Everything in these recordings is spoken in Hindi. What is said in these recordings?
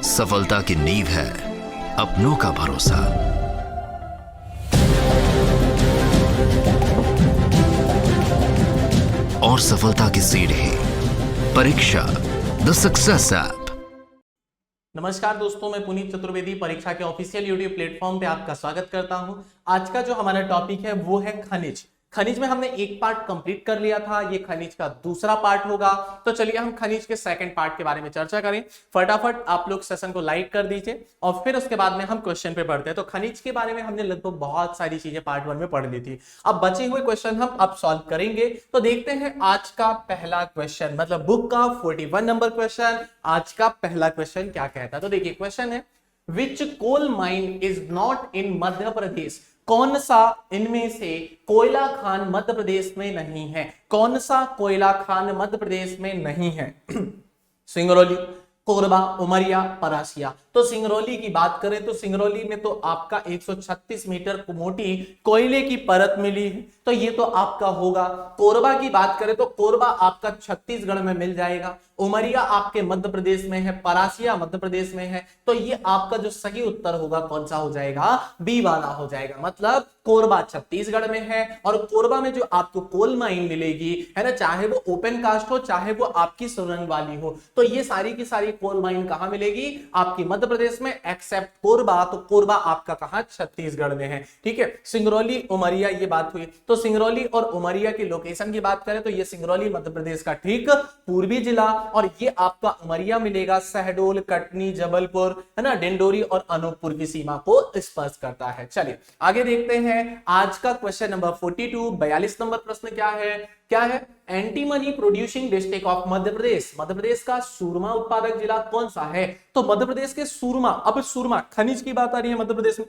सफलता की नींव है अपनों का भरोसा। और सफलता की सीढ़ी परीक्षा द सक्सेस ऐप। नमस्कार दोस्तों, मैं पुनीत चतुर्वेदी परीक्षा के ऑफिशियल यूट्यूब प्लेटफॉर्म पे आपका स्वागत करता हूं। आज का जो हमारा टॉपिक है वो है खनिज। खनिज में हमने एक पार्ट कंप्लीट कर लिया था, ये खनिज का दूसरा पार्ट होगा। तो चलिए हम खनिज के सेकंड पार्ट के बारे में चर्चा करें। फटाफट आप लोग सेशन को लाइक कर दीजिए और फिर उसके बाद में हम क्वेश्चन पे पढ़ते हैं। तो खनिज के बारे में हमने लगभग बहुत सारी चीजें पार्ट 1 में पढ़ ली थी। अब बचे हुए क्वेश्चन हम अब सॉल्व करेंगे। तो देखते हैं आज का पहला क्वेश्चन, मतलब बुक का 41 नंबर क्वेश्चन। आज का पहला क्वेश्चन क्या कहता है, तो देखिए क्वेश्चन है, which coal mine is not in Madhya Pradesh. कौन सा इनमें से कोयला खान मध्य प्रदेश में नहीं है? कौन सा कोयला खान मध्य प्रदेश में नहीं है? सिंगरौली, कोरबा, उमरिया, परासिया। तो सिंगरौली की बात करें तो सिंगरौली में तो आपका 136 मीटर मोटी कोयले की परत मिली है, तो ये तो आपका होगा। कोरबा की बात करें तो कोरबा आपका छत्तीसगढ़ में मिल जाएगा। उमरिया आपके मध्य प्रदेश में है, परासिया मध्य प्रदेश में है। तो ये आपका जो सही उत्तर होगा कौन सा हो जाएगा? बी वाला हो जाएगा। मतलब कोरबा छत्तीसगढ़ में है और कोरबा में जो आपको कोल माइन मिलेगी है ना, चाहे वो ओपन कास्ट हो चाहे वो आपकी सुरंग वाली हो, तो ये सारी की सारी कोल माइन कहां मिलेगी? आपकी मध्य प्रदेश में, एक्सेप्ट कोरबा। तो कोरबा आपका कहां? छत्तीसगढ़ में है। ठीक है, सिंगरौली, उमरिया ये बात हुई। तो सिंगरौली और उमरिया की लोकेशन की बात करें तो ये सिंगरौली मध्य प्रदेश का ठीक पूर्वी जिला और ये आपका उमरिया मिलेगा शहडोल, कटनी, जबलपुर है ना, डिंडोरी और अनूपपुर की सीमा को स्पर्श करता है। चलिए आगे देखते हैं आज का क्वेश्चन नंबर 42, 42 नंबर प्रश्न क्या है? क्या है? Antimony producing district of Madhya प्रदेश। मध्य प्रदेश का सूरमा उत्पादक जिला कौन सा है? तो मध्य प्रदेश के सूरमा, अब सूरमा खनिज की बात आ रही है मध्य प्रदेश में,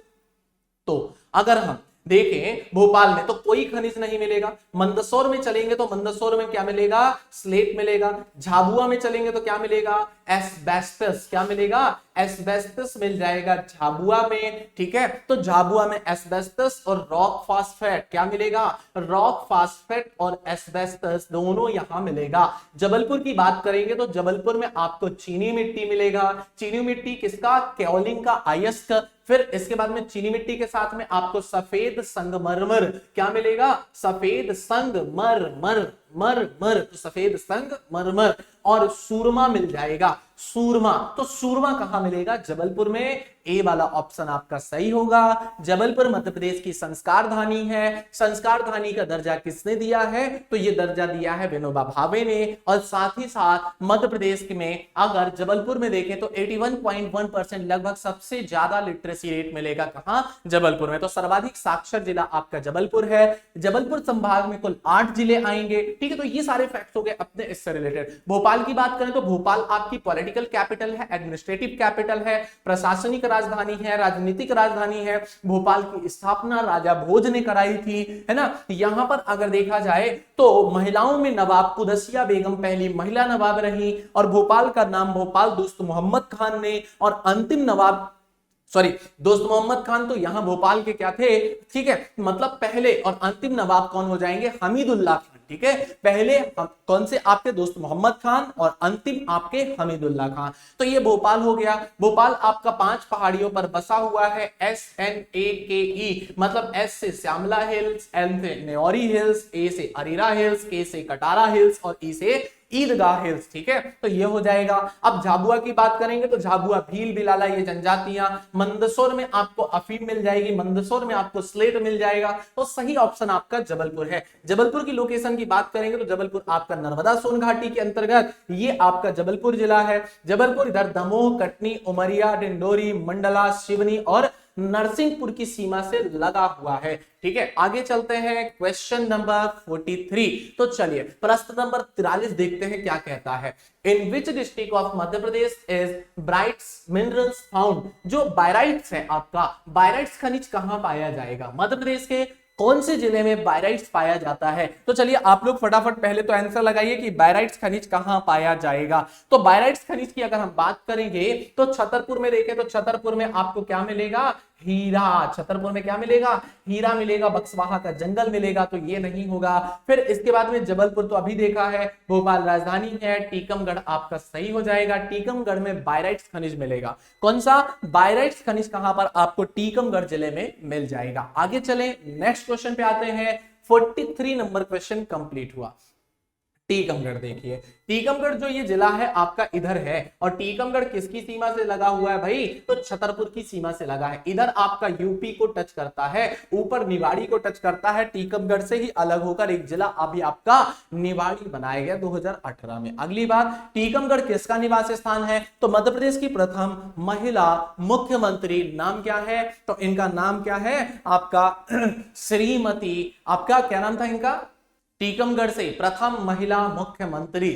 तो अगर हम देखें भोपाल में तो कोई खनिज नहीं मिलेगा। मंदसौर में चलेंगे तो मंदसौर में क्या मिलेगा? स्लेट मिलेगा। झाबुआ में चलेंगे तो क्या मिलेगा? एस्बेस्टस। क्या मिलेगा? एस्बेस्टस मिल जाएगा झाबुआ में। ठीक है, तो झाबुआ में एस्बेस्टस और रॉक फास्फेट क्या मिलेगा? रॉक फास्फेट और एस्बेस्टस दोनों यहां मिलेगा। जबलपुर की बात करेंगे तो जबलपुर में आपको चीनी मिट्टी मिलेगा। चीनी मिट्टी किसका? केओलिन का, अयस्क। फिर इसके बाद में चीनी मिट्टी के साथ में आपको सफेद संगमरमर क्या मिलेगा? सफेद संगमरमर, मर तो सफेद संगमरमर और सूरमा मिल जाएगा। सूरमा, तो सूरमा कहां मिलेगा? जबलपुर में। ए वाला ऑप्शन आपका सही होगा। जबलपुर मध्य प्रदेश की संस्कार धानी है। संस्कार धानी का दर्जा किसने दिया है? तो ये दर्जा दिया है विनोबा भावे ने। और साथ ही साथ मध्य प्रदेश में अगर जबलपुर में देखें तो 81.1% लगभग सबसे ज्यादा लिटरेसी रेट मिलेगा कहां? जबलपुर में। तो सर्वाधिक साक्षर जिला आपका जबलपुर है। जबलपुर संभाग में कुल 8 जिले आएंगे। ठीक है, तो ये सारे फैक्ट्स हो गए अपने इससे रिलेटेड। भोपाल की बात करें तो भोपाल आपकी पॉलिटिकल कैपिटल है, एडमिनिस्ट्रेटिव कैपिटल है, प्रशासनिक राजधानी है, राजनीतिक राजधानी है। भोपाल की स्थापना राजा भोज ने कराई थी, है ना। यहां पर अगर देखा जाए तो महिलाओं में नवाब कुदसिया बेगम पहली महिला नवाब रही और भोपाल का नाम भोपाल दोस्त मोहम्मद खान ने, और अंतिम नवाब दोस्त मोहम्मद खान तो यहां भोपाल के क्या थे? ठीक है, मतलब पहले और अंतिम नवाब कौन हो जाएंगे? हमीदुल्लाह खान। ठीक है, पहले कौन से? आपके दोस्त मोहम्मद खान और अंतिम आपके हमीदुल्लाह खान। तो ये भोपाल हो गया। भोपाल आपका 5 पहाड़ियों पर बसा हुआ है। SNAKE, मतलब S से श्यामला हिल्स, N से न्योरी हिल्स, A से अरीरा हिल्स, K से कटारा हिल्स और E से ईदगाह हिल्स। ठीक है, तो ये हो जाएगा। अब झाबुआ की बात करेंगे तो झाबुआ, भील, बिलाला ये जनजातियां। मंदसौर में आपको अफीम मिल जाएगी, मंदसौर में आपको स्लेट मिल जाएगा। तो सही ऑप्शन आपका जबलपुर है। जबलपुर की लोकेशन की बात करेंगे तो जबलपुर आपका नर्मदा सोन घाटी के अंतर्गत ये आपका जबलपुर जिला है। जबलपुर इधर दमोह, कटनी, उमरिया, डिंडोरी, मंडला, सिवनी और नरसिंहपुर की सीमा से लगा हुआ है। ठीक है, आगे चलते हैं क्वेश्चन नंबर 43। तो चलिए प्रश्न नंबर 43 देखते हैं क्या कहता है। In which district of Madhya Pradesh is barites minerals found. जो बायराइट्स है आपका, बायराइट्स खनिज कहां पाया जाएगा? मध्य प्रदेश के कौन से जिले में बायराइट्स पाया जाता है? तो चलिए आप लोग फटाफट पहले तो आंसर लगाइए कि बायराइट्स खनिज कहां पाया जाएगा। तो बायराइट्स खनिज की अगर हम बात करेंगे तो छतरपुर में देखें तो छतरपुर में आपको क्या मिलेगा? हीरा। छतरपुर में क्या मिलेगा? हीरा मिलेगा। बक्सवाहा का जंगल मिलेगा, तो ये नहीं होगा। फिर इसके बाद में जबलपुर तो अभी देखा है, भोपाल राजधानी है। टीकमगढ़ आपका सही हो जाएगा। टीकमगढ़ में बायराइट्स खनिज मिलेगा। कौन सा? बायराइट्स खनिज कहां पर? आपको टीकमगढ़ जिले में मिल जाएगा। आगे चलें, नेक्स्ट क्वेश्चन पे आते हैं। 43 नंबर क्वेश्चन कंप्लीट हुआ। टीकमगढ़ देखिए, टीकमगढ़ जो ये जिला है आपका इधर है, और टीकमगढ़ किसकी सीमा से लगा हुआ है भाई? तो छतरपुर की सीमा से लगा है। इधर आपका यूपी को टच करता है, ऊपर निवाड़ी को टच करता है। टीकमगढ़ से ही अलग होकर एक जिला अभी आपका निवाड़ी बनाया गया 2018 में। अगली बात, टीकमगढ़ किसका निवास स्थान है? तो मध्य प्रदेश की प्रथम महिला मुख्यमंत्री नाम क्या है? तो इनका नाम क्या है आपका? श्रीमती, आपका क्या नाम था इनका? टीकमगढ़ से प्रथम महिला मुख्यमंत्री।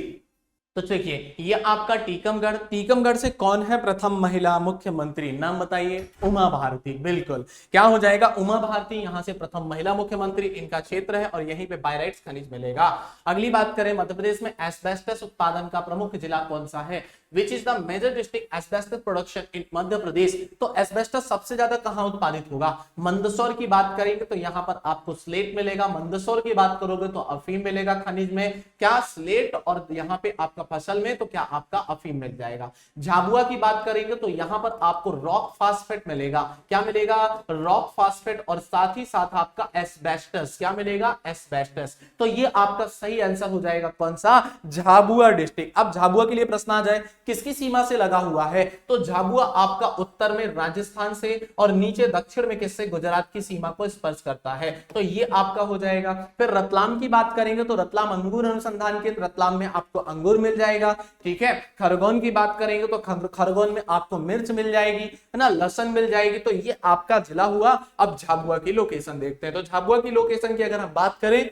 तो देखिए, ये आपका टीकमगढ़, टीकमगढ़ से कौन है प्रथम महिला मुख्यमंत्री? नाम बताइए। उमा भारती। बिल्कुल, क्या हो जाएगा? उमा भारती यहां से प्रथम महिला मुख्यमंत्री। इनका क्षेत्र है और यहीं पे बायराइट्स खनिज मिलेगा। अगली बात करें, मध्य प्रदेश में एस्बेस्टस उत्पादन का प्रमुख जिला कौन सा है? Which is the major district asbestos production in Madhya Pradesh? तो एस्बेस्टस सबसे ज्यादा कहां उत्पादित होगा? मंदसौर की बात करेंगे तो यहां पर आपको स्लेट मिलेगा। मंदसौर की बात करोगे तो अफीम मिलेगा खनिज में। क्या? स्लेट। और यहां पे आपका फसल में तो क्या? आपका अफीम मिल जाएगा। झाबुआ की बात करेंगे तो यहां पर आपको रॉक फास्फेट मिलेगा। क्या मिलेगा? Rock phosphate. और साथ ही साथ आपका एस्बेस्टस। क्या मिलेगा? एस्बेस्टस। तो ये आपका सही आंसर हो जाएगा। कौन सा? झाबुआ डिस्ट्रिक्ट। अब झाबुआ के लिए प्रश्न आ जाए, किसकी सीमा से लगा हुआ है? तो झाबुआ आपका उत्तर में राजस्थान से और नीचे दक्षिण में किससे? गुजरात की सीमा को स्पर्श करता है। तो ये आपका हो जाएगा। फिर रतलाम की बात करेंगे तो रतलाम अंगूर अनुसंधान केंद्र, रतलाम में आपको अंगूर मिल जाएगा। ठीक है। खरगोन की बात करेंगे तो खरगोन में आपको मिर्च मिल जाएगी, है ना, लहसुन मिल जाएगी। तो ये आपका जिला हुआ। अब झाबुआ की लोकेशन देखते हैं। तो झाबुआ की लोकेशन की अगर हम बात करें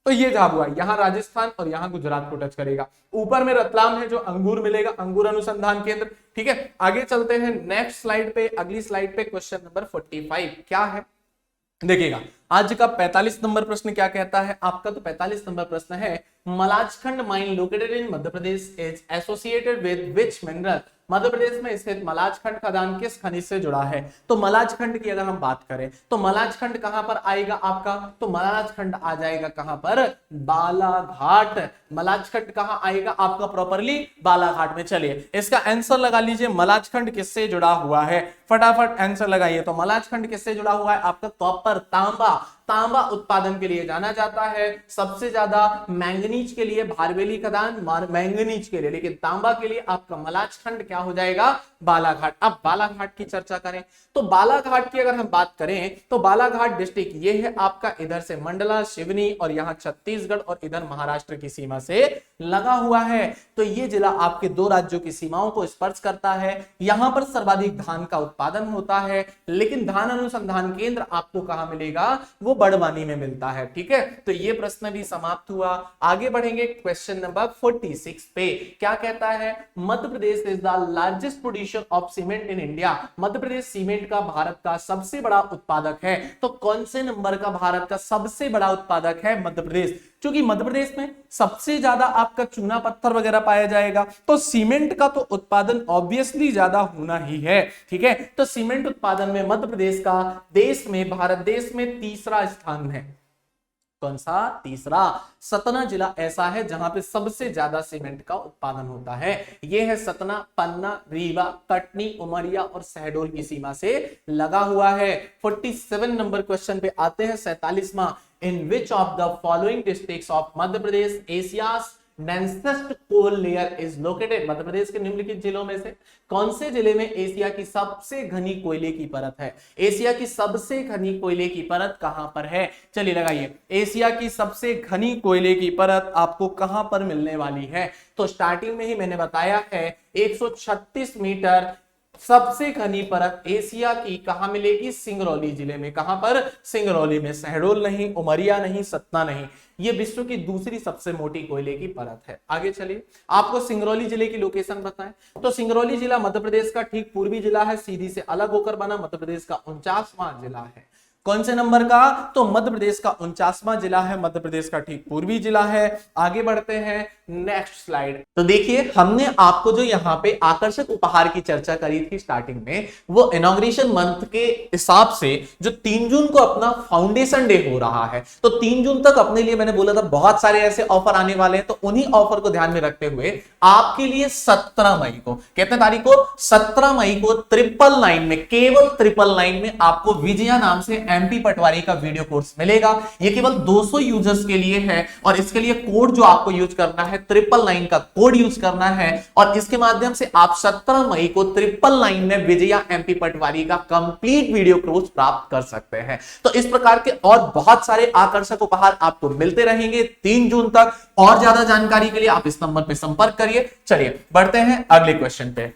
तो ये झाबुआ यहां राजस्थान और यहां गुजरात को टच करेगा। ऊपर में रतलाम है जो अंगूर मिलेगा, अंगूर अनुसंधान केंद्र। ठीक है, आगे चलते हैं नेक्स्ट स्लाइड पे। अगली स्लाइड पे क्वेश्चन नंबर 45 क्या है देखिएगा। आज का 45 नंबर प्रश्न क्या कहता है आपका? तो 45 नंबर प्रश्न है, Malajkhand mine located in Madhya Pradesh is associated with which mineral? Madhya Pradesh में स्थित मलाजखंड खदान किस खनिज से जुड़ा है? तो मलाजखंड की अगर हम बात करें तो मलाजखंड कहां पर आएगा आपका? तो मलाजखंड आ जाएगा कहां पर? बालाघाट। मलाजखंड कहां आएगा आपका प्रॉपरली? बालाघाट में। चलिए इसका आंसर लगा लीजिए, मलाजखंड किससे जुड़ा हुआ है? फटाफट आंसर लगाइए। तो मलाजखंड किससे जुड़ा हुआ है आपका? कॉपर, तांबा। तांबा उत्पादन के लिए जाना जाता है। सबसे ज्यादा मैंगनीज के लिए भारवेली खदान, मैंगनीज के लिए, लेकिन तांबा के लिए आपका मलाजखंड क्या हो जाएगा? बालाघाट। अब बालाघाट की चर्चा करें तो बालाघाट की अगर हम बात करें तो बालाघाट डिस्ट्रिक्ट ये है आपका, इधर से मंडला, शिवनी और यहां छत्तीसगढ़ और इधर महाराष्ट्र की सीमा से लगा हुआ है। तो ये जिला आपके दो राज्यों की सीमाओं को स्पर्श करता है। यहां पर सर्वाधिक धान का उत्पादन होता है, लेकिन धान अनुसंधान केंद्र आपको कहां मिलेगा? वो बड़वानी में मिलता है। ठीक है, तो ये प्रश्न भी समाप्त हुआ। आगे बढ़ेंगे क्वेश्चन नंबर 46 पे। क्या कहता है? Madhya Pradesh is the largest producer of cement in India. Madhya Pradesh cement का भारत का सबसे बड़ा उत्पादक है। तो कौन से नंबर का भारत का सबसे बड़ा उत्पादक है? मध्य प्रदेश। क्योंकि मध्य प्रदेश में सबसे ज्यादा आपका चूना पत्थर वगैरह पाया जाएगा, तो सीमेंट का तो उत्पादन ऑब्वियसली ज्यादा होना ही है। ठीक है, तो सीमेंट उत्पादन में मध्य प्रदेश का देश में, भारत देश में तीसरा स्थान है। कौन सा? तीसरा। सतना जिला ऐसा है जहां पे सबसे ज्यादा सीमेंट का उत्पादन होता है। यह है सतना, पन्ना, रीवा, कटनी, उमरिया और शहडोल की सीमा से लगा हुआ है। 47 नंबर क्वेश्चन पे आते हैं, 47वां। In which of the following districts of Madhya Pradesh Asia's densest coal layer is located? Madhya Pradesh के निम्नलिखित जिलों में से कौन से जिले में एशिया की सबसे घनी कोयले की परत है? एशिया की सबसे घनी कोयले की परत कहां पर है? चलिए लगाइए, एशिया की सबसे घनी कोयले की परत आपको कहां पर मिलने वाली है? तो स्टार्टिंग में ही मैंने बताया है 136 मीटर सबसे घनी परत एशिया की कहां मिलेगी? सिंगरौली जिले में। कहां पर? सिंगरौली में। शहडोल नहीं, उमरिया नहीं, सतना नहीं। ये विश्व की दूसरी सबसे मोटी कोयले की परत है। आगे चलिए, आपको सिंगरौली जिले की लोकेशन बताएं तो सिंगरौली जिला मध्य प्रदेश का ठीक पूर्वी जिला है, सीधी से अलग होकर बना मध्य प्रदेश का 49वां जिला है। कौन से नंबर का? तो मध्य प्रदेश का 49वां जिला है, मध्य प्रदेश का ठीक पूर्वी जिला है। आगे बढ़ते हैं, नेक्स्ट स्लाइड। तो देखिए हमने आपको जो यहाँ पे आकर्षक उपहार की चर्चा करी थी स्टार्टिंग में, वो इनॉग्रेशन मंथ के हिसाब से जो 3 जून को अपना फाउंडेशन डे हो रहा है, तो 3 जून तक अपने लिए मैंने बोला था बहुत सारे ऐसे ऑफर आने वाले हैं, तो उन्हीं ऑफर को ध्यान में रखते हुए आपके लिए 17 मई को, कितने तारीख को? 17 मई को 999 में, केवल 999 में आपको विजया नाम से एमपी पटवारी का वीडियो कोर्स मिलेगा। ये केवल 200 यूजर्स के लिए है और इसके लिए कोड जो आपको यूज करना है 999 का कोड यूज करना है और इसके माध्यम से आप 17 मई को 999 में विजया एमपी पटवारी का कंप्लीट वीडियो कोर्स प्राप्त कर सकते हैं। तो इस प्रकार के और बहुत सारे आकर्षक उपहार आपको मिलते रहेंगे 3 जून तक। और ज्यादा जानकारी के लिए आप इस नंबर पर संपर्क करिए। चलिए बढ़ते हैं अगले क्वेश्चन पे।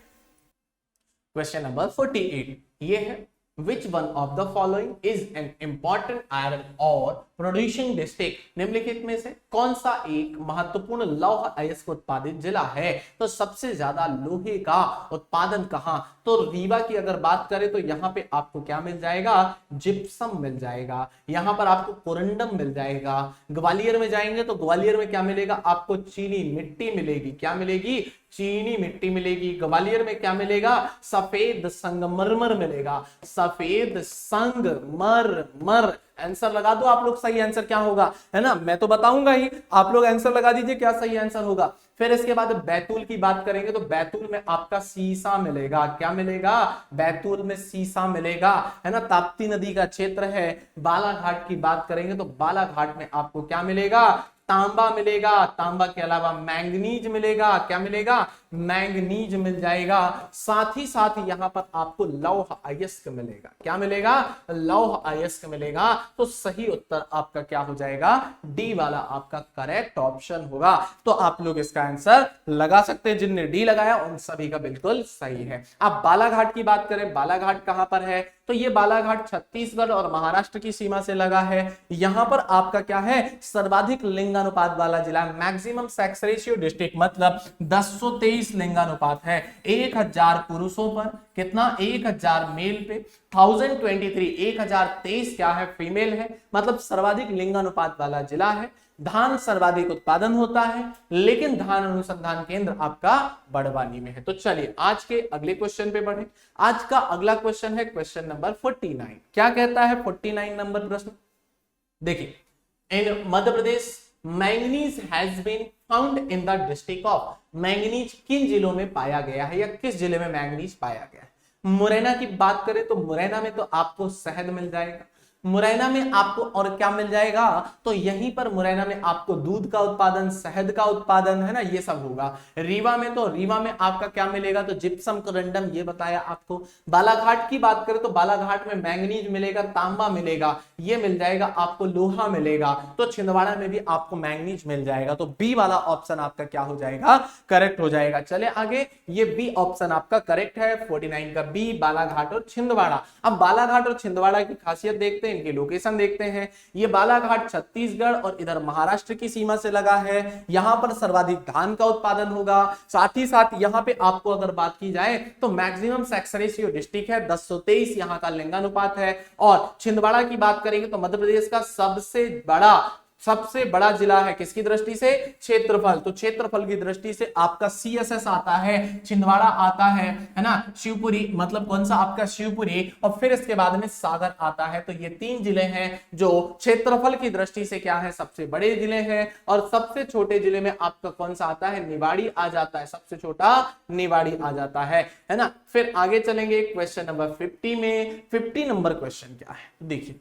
क्वेश्चन नंबर 48 ये है, Which one of the following is an important iron ore producing district? निम्नलिखित में से कौन सा एक महत्वपूर्ण लौह अयस्क उत्पादित जिला है? तो सबसे ज्यादा लोहे का उत्पादन कहां? तो रीवा की अगर बात करें तो यहाँ पे आपको क्या मिल जाएगा? जिप्सम मिल जाएगा। यहाँ पर आपको कोरंडम मिल जाएगा। ग्वालियर में जाएंगे तो ग्वालियर में क्या मिलेगा? आपको चीनी मिट्टी मिलेगी। क्या मिलेगी? चीनी मिट्टी मिलेगी। ग्वालियर में क्या मिलेगा? सफेद संगमरमर मिलेगा। सफेद संगमरमर। आंसर लगा दो आप लोग, सही आंसर क्या होगा, है ना? मैं तो बताऊंगा ही, आप लोग आंसर लगा दीजिए क्या सही आंसर होगा। फिर इसके बाद बैतूल की बात करेंगे तो बैतूल में आपका सीसा मिलेगा। क्या मिलेगा? बैतूल में सीसा मिलेगा, है ना? ताप्ती नदी का क्षेत्र है। बालाघाट की बात करेंगे तो बालाघाट में आपको क्या मिलेगा? तांबा मिलेगा। तांबा के अलावा मैंगनीज मिलेगा। क्या मिलेगा? मैंगनीज मिल जाएगा। साथ ही साथ यहां पर आपको लौह अयस्क मिलेगा। क्या मिलेगा? लौह अयस्क मिलेगा। तो सही उत्तर आपका क्या हो जाएगा? डी वाला आपका करेक्ट ऑप्शन होगा। तो आप लोग इसका आंसर लगा सकते हैं। जिनने डी लगाया उन सभी का बिल्कुल सही है। अब बालाघाट की बात करें, बालाघाट कहां पर है? तो ये बालाघाट छत्तीसगढ़ और महाराष्ट्र की सीमा से लगा है। यहां पर आपका क्या है? सर्वाधिक लिंगानुपात वाला जिला, मैक्सिमम सेक्स रेशियो डिस्ट्रिक्ट, मतलब 1023 लिंगानुपात है। 1000 पुरुषों पर कितना? 1000 मेल पे 1023, 1023 क्या है? फीमेल है। मतलब सर्वाधिक लिंगानुपात वाला जिला है। धान सर्वाधिक उत्पादन होता है, लेकिन धान अनुसंधान केंद्र आपका बड़वानी में है। तो चलिए आज के अगले क्वेश्चन पे बढ़े। आज का अगला क्वेश्चन है क्वेश्चन नंबर 49। क्या कहता है 49 नंबर प्रश्न? देखिए, in Madhya Pradesh manganese has been found in the district of. Manganese किन जिलों में पाया गया है या किस जिले में मैंगनीज पाया गया है? मुरैना की बात करें तो मुरैना में तो आपको शहद मिल जाएगा। मुरैना में आपको और क्या मिल जाएगा? तो यहीं पर मुरैना में आपको दूध का उत्पादन, शहद का उत्पादन, है ना, ये सब होगा। रीवा में तो रीवा में आपका क्या मिलेगा? तो जिप्सम, कोरंडम, ये बताया आपको। बालाघाट की बात करें तो बालाघाट में मैंगनीज मिलेगा, तांबा मिलेगा, ये मिल जाएगा आपको, लोहा मिलेगा। तो छिंदवाड़ा में भी आपको मैंगनीज मिल जाएगा। तो बी वाला ऑप्शन आपका क्या हो जाएगा? करेक्ट हो जाएगा। चले आगे, ये बी ऑप्शन आपका करेक्ट है। 49 का बी, बालाघाट और छिंदवाड़ा। अब बालाघाट और छिंदवाड़ा की खासियत देखते हैं, इनकी लोकेशन देखते हैं। ये बालाघाट छत्तीसगढ़ और इधर महाराष्ट्र की सीमा से लगा है। यहां पर सर्वाधिक धान का उत्पादन होगा। साथ ही साथ यहां पे आपको अगर बात की जाए तो मैक्सिमम सेक्स रेशियो डिस्ट्रिक्ट है, 1023 यहां का लिंगानुपात है। और छिंदवाड़ा की बात करेंगे तो मध्य प्रदेश का सबसे बड़ा जिला है। किसकी दृष्टि से? क्षेत्रफल। तो क्षेत्रफल की दृष्टि से आपका सीएसएस आता है, छिंदवाड़ा आता है ना, शिवपुरी, मतलब कौन सा आपका? शिवपुरी। और फिर इसके बाद में सागर आता है। तो ये 3 जिले हैं जो क्षेत्रफल की दृष्टि से क्या है? सबसे बड़े जिले हैं। और सबसे छोटे जिले में आपका कौन सा आता है? निवाड़ी आ जाता है। सबसे छोटा निवाड़ी आ जाता है ना। फिर आगे चलेंगे क्वेश्चन नंबर 50 में। 50 नंबर क्वेश्चन क्या है? देखिए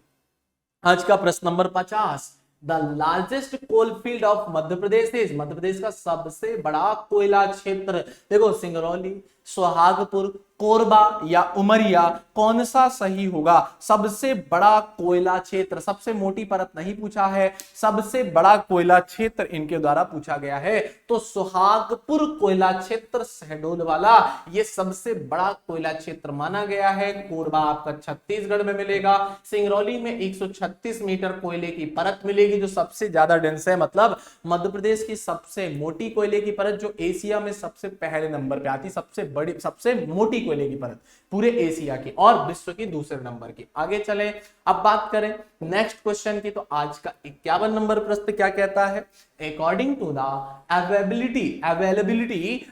आज का प्रश्न number 50। The largest coal field of Madhya Pradesh is. Madhya Pradesh का सबसे बड़ा कोयला क्षेत्र, देखो सिंगरौली, सुहागपुर, कोरबा या उमरिया, कौन सा सही होगा? सबसे बड़ा कोयला क्षेत्र, सबसे मोटी परत नहीं पूछा है, सबसे बड़ा कोयला क्षेत्र इनके द्वारा पूछा गया है। तो सुहागपुर कोयला क्षेत्र शहडोल वाला, ये सबसे बड़ा कोयला क्षेत्र माना गया है। कोरबा आपका छत्तीसगढ़ में मिलेगा। सिंगरौली में 136 मीटर कोयले की परत मिलेगी जो सबसे ज्यादा डेंस है। मतलब मध्य प्रदेश की सबसे मोटी कोयले की परत जो एशिया में सबसे पहले नंबर पे आती, सबसे बड़ी, सबसे मोटी कोयले की परत पूरे एशिया की और विश्व की दूसरे नंबर की। आगे चले, अब बात करें नेक्स्ट क्वेश्चन की, तो आज का 51 नंबर प्रश्न क्या कहता है, according to the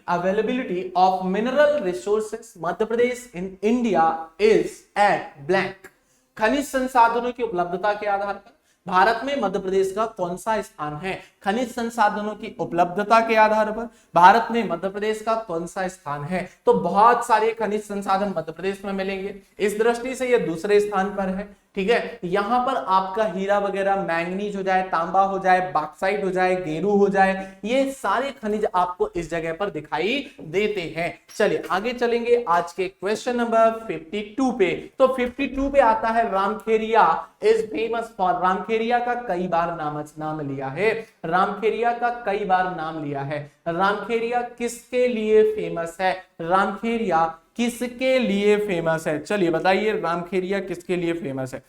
availability of mineral resources Madhya Pradesh in India is at blank. खनिज संसाधनों की उपलब्धता के आधार पर भारत में मध्य प्रदेश का कौन सा स्थान है। खनिज संसाधनों की उपलब्धता के आधार पर भारत में मध्य प्रदेश का कौन सा स्थान है, तो बहुत सारे खनिज संसाधन मध्य प्रदेश में मिलेंगे, इस दृष्टि से यह दूसरे स्थान पर है। ठीक है, यहां पर आपका हीरा वगैरह, मैंगनीज हो जाए, तांबा हो जाए, बॉक्साइट हो जाए, गेरू हो जाए, ये सारे खनिज आपको इस जगह पर दिखाई देते हैं। चलिए आगे चलेंगे आज के क्वेश्चन नंबर 52 पे। तो 52 पे आता है रामखेरिया इज फेमस फॉर। रामखेरिया का कई बार नाम लिया है, रामखेरिया का कई बार नाम लिया है। रामखेरिया किसके लिए फेमस है, रामखेरिया किसके लिए फेमस है, चलिए बताइए रामखेरिया किसके लिए फेमस है।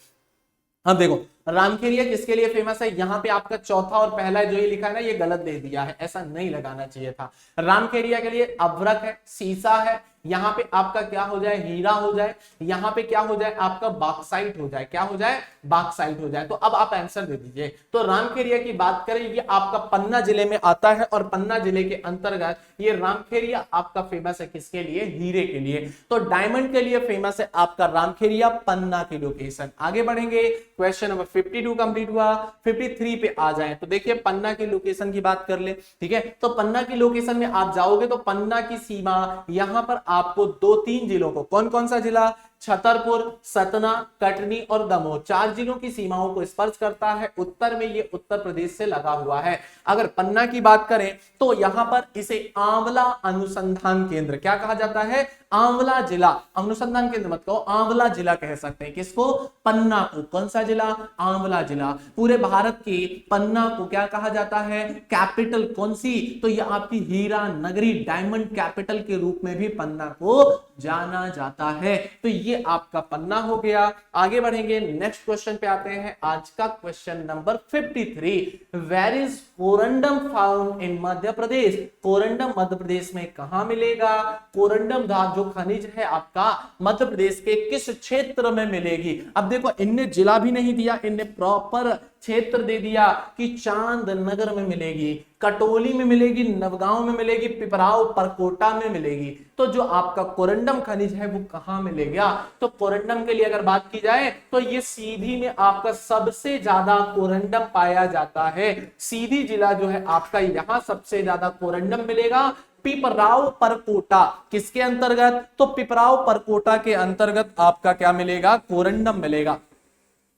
अब देखो रामखेरिया किसके लिए फेमस है, यहां पे आपका चौथा और पहला जो ये लिखा है ना, ये गलत दे दिया है, ऐसा नहीं लगाना चाहिए था। रामखेरिया के लिए अभ्रक है, सीसा है, यहाँ पे आपका क्या हो जाए, हीरा हो जाए, यहाँ पे क्या हो जाए आपका बॉक्साइट हो जाए, क्या हो जाए, बॉक्साइट हो जाए। तो अब आप आंसर दे दीजिए। तो रामखेरिया की बात करें, ये आपका पन्ना जिले में आता है और पन्ना जिले के अंतर्गत ये रामखेरिया आपका फेमस है किसके लिए, हीरे के लिए। तो डायमंड के लिए फेमस है आपका रामखेरिया, पन्ना की लोकेशन। आगे बढ़ेंगे, क्वेश्चन नंबर 52 कंप्लीट हुआ, 53 पे आ जाए। तो देखिए पन्ना की लोकेशन की बात कर ले, ठीक है। तो पन्ना की लोकेशन में आप जाओगे तो पन्ना की सीमा यहां पर आपको 2-3 जिलों को, कौन कौन सा जिला, छतरपुर, सतना, कटनी और दमोह, 4 जिलों की सीमाओं को स्पर्श करता है। उत्तर में ये उत्तर प्रदेश से लगा हुआ है। अगर पन्ना की बात करें तो यहां पर इसे आंवला अनुसंधान केंद्र, क्या कहा जाता है, आंवला जिला, अनुसंधान केंद्र मत कहो, आंवला जिला कह सकते हैं किसको, पन्ना को। कौन सा जिला, आंवला जिला। पूरे भारत के पन्ना को क्या कहा जाता है, कैपिटल कौन सी, तो ये आपकी हीरा नगरी, डायमंड कैपिटल के रूप में भी पन्ना को जाना जाता है। तो ये आपका पन्ना हो गया। आगे बढ़ेंगे, नेक्स्ट क्वेश्चन पे आते हैं। आज का question number 53, where is corundum found in Madhya Pradesh. Corundum Madhya Pradesh में कहां मिलेगा, कोरंडम धातु जो खनिज है आपका मध्य प्रदेश के किस क्षेत्र में मिलेगी। अब देखो इनने जिला भी नहीं दिया, इनने प्रॉपर क्षेत्र दे दिया कि चांदनगर में मिलेगी, कटोली में मिलेगी, नवगांव में मिलेगी, पिपराव परकोटा में मिलेगी। तो जो आपका कोरंडम खनिज है वो कहां मिलेगा, तो कोरंडम के लिए अगर बात की जाए तो ये सीधी में आपका सबसे ज्यादा कोरंडम पाया जाता है। सीधी जिला जो है आपका यहां सबसे ज्यादा कोरंडम मिलेगा। पिपराव परकोटा किसके अंतर्गत, तो पिपराव परकोटा के अंतर्गत आपका क्या मिलेगा, कोरंडम मिलेगा।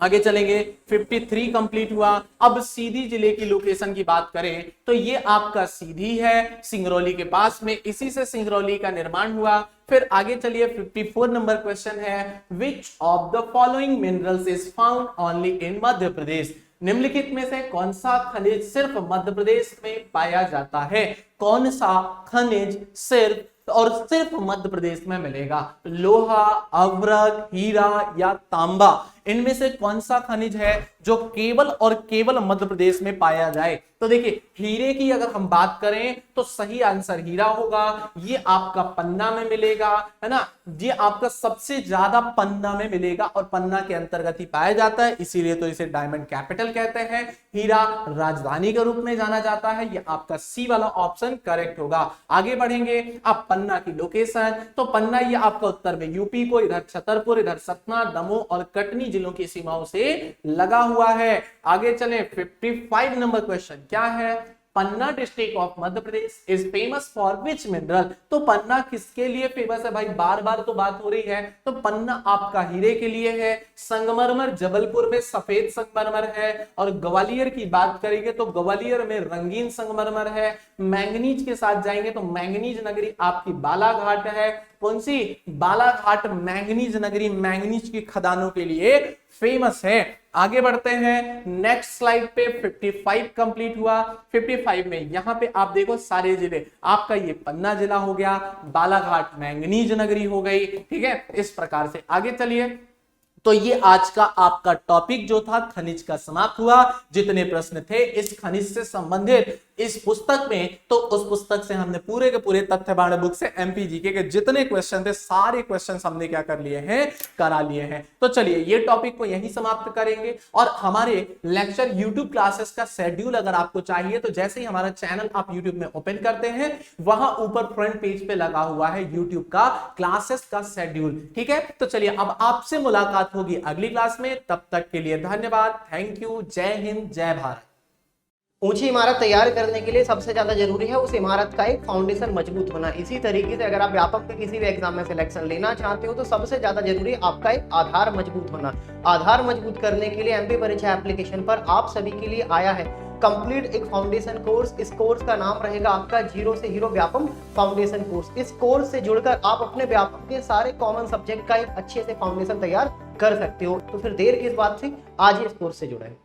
आगे चलेंगे, 53 कंप्लीट हुआ। अब सीधी जिले की लोकेशन की बात करें तो ये आपका सीधी है, सिंगरौली के पास में, इसी से सिंगरौली का निर्माण हुआ। फिर आगे चलिए, 54 नंबर क्वेश्चन है, which of the following minerals is found only in Madhya Pradesh. निम्नलिखित में से कौन सा खनिज सिर्फ मध्य प्रदेश में पाया जाता है, कौन सा खनिज सिर्फ और सिर्फ मध्य प्रदेश में मिलेगा, लोहा, अभ्रक, हीरा या तांबा, इनमें से कौन सा खनिज है जो केवल और केवल मध्य प्रदेश में पाया जाए। तो देखिए हीरे की अगर हम बात करें तो सही आंसर हीरा होगा। ये आपका पन्ना में मिलेगा, है ना, ये आपका सबसे ज्यादा पन्ना में मिलेगा और पन्ना के अंतर्गत ही पाया जाता है, इसीलिए तो इसे डायमंड कैपिटल कहते हैं। हीरा राजधानी के रूप में जाना जाता है, ये आपका सी वाला ऑप्शन करेक्ट होगा। आगे बढ़ेंगे, अब पन्ना की लोकेशन, तो पन्ना ये आपका उत्तर में यूपी को, इधर छतरपुर, इधर सतना, दमोह और कटनी जिलों की सीमाओं से लगा हुआ है। आगे चले, 55 नंबर क्वेश्चन क्या है, Panna district of Madhya Pradesh is famous for which mineral. तो पन्ना किसके लिए फेमस है भाई, बार बार तो बात हो रही है। तो पन्ना आपका हीरे के लिए है, संगमरमर जबलपुर में सफेद संगमरमर है, और ग्वालियर की बात करेंगे तो ग्वालियर में रंगीन संगमरमर है। मैंगनीज के साथ जाएंगे तो मैंगनीज नगरी आपकी बालाघाट है। कौन सी, बालाघाट मैंगनीज नगरी, मैंगनीज की खदानों के लिए फेमस है। आगे बढ़ते हैं, नेक्स्ट स्लाइड पे 55 कंप्लीट हुआ। 55 में यहां पे आप देखो सारे जिले, आपका ये पन्ना जिला हो गया, बालाघाट मैंगनीज नगरी हो गई, ठीक है। इस प्रकार से आगे चलिए, तो ये आज का आपका टॉपिक जो था खनिज का समाप्त हुआ। जितने प्रश्न थे इस खनिज से संबंधित इस पुस्तक में, तो उस पुस्तक से हमने पूरे के पूरे तथ्यबाण बुक से एमपीजीके के जितने क्वेश्चन थे सारे क्वेश्चन हमने क्या कर लिए हैं, करा लिए हैं। तो चलिए ये टॉपिक को यहीं समाप्त करेंगे और हमारे लेक्चर यूट्यूब क्लासेस का शेड्यूल अगर आपको चाहिए तो जैसे ही हमारा चैनल आप यूट्यूब में ओपन करते हैं वहां ऊपर फ्रंट पेज पे लगा हुआ है यूट्यूब का क्लासेस का शेड्यूल। ठीक है, तो चलिए अब आपसे मुलाकात होगी अगली क्लास में। तब तक के लिए धन्यवाद, थैंक यू, जय हिंद, जय भारत। ऊंची इमारत तैयार करने के लिए सबसे ज्यादा जरूरी है उस इमारत का एक फाउंडेशन मजबूत होना। इसी तरीके से अगर आप व्यापक के किसी भी एग्जाम में सिलेक्शन लेना चाहते हो तो सबसे ज्यादा जरूरी आपका एक आधार मजबूत होना। आधार मजबूत करने के लिए एमपी परीक्षा एप्लीकेशन पर आप सभी के लिए आया है कंप्लीट एक फाउंडेशन कोर्स। इस कोर्स का नाम रहेगा आपका जीरो से हीरो व्यापम फाउंडेशन कोर्स। इस कोर्स से जुड़कर आप अपने व्यापम के सारे कॉमन सब्जेक्ट का एक अच्छे से फाउंडेशन तैयार कर सकते हो। तो फिर देर किस बात से, आज ही इस कोर्स से जुड़े।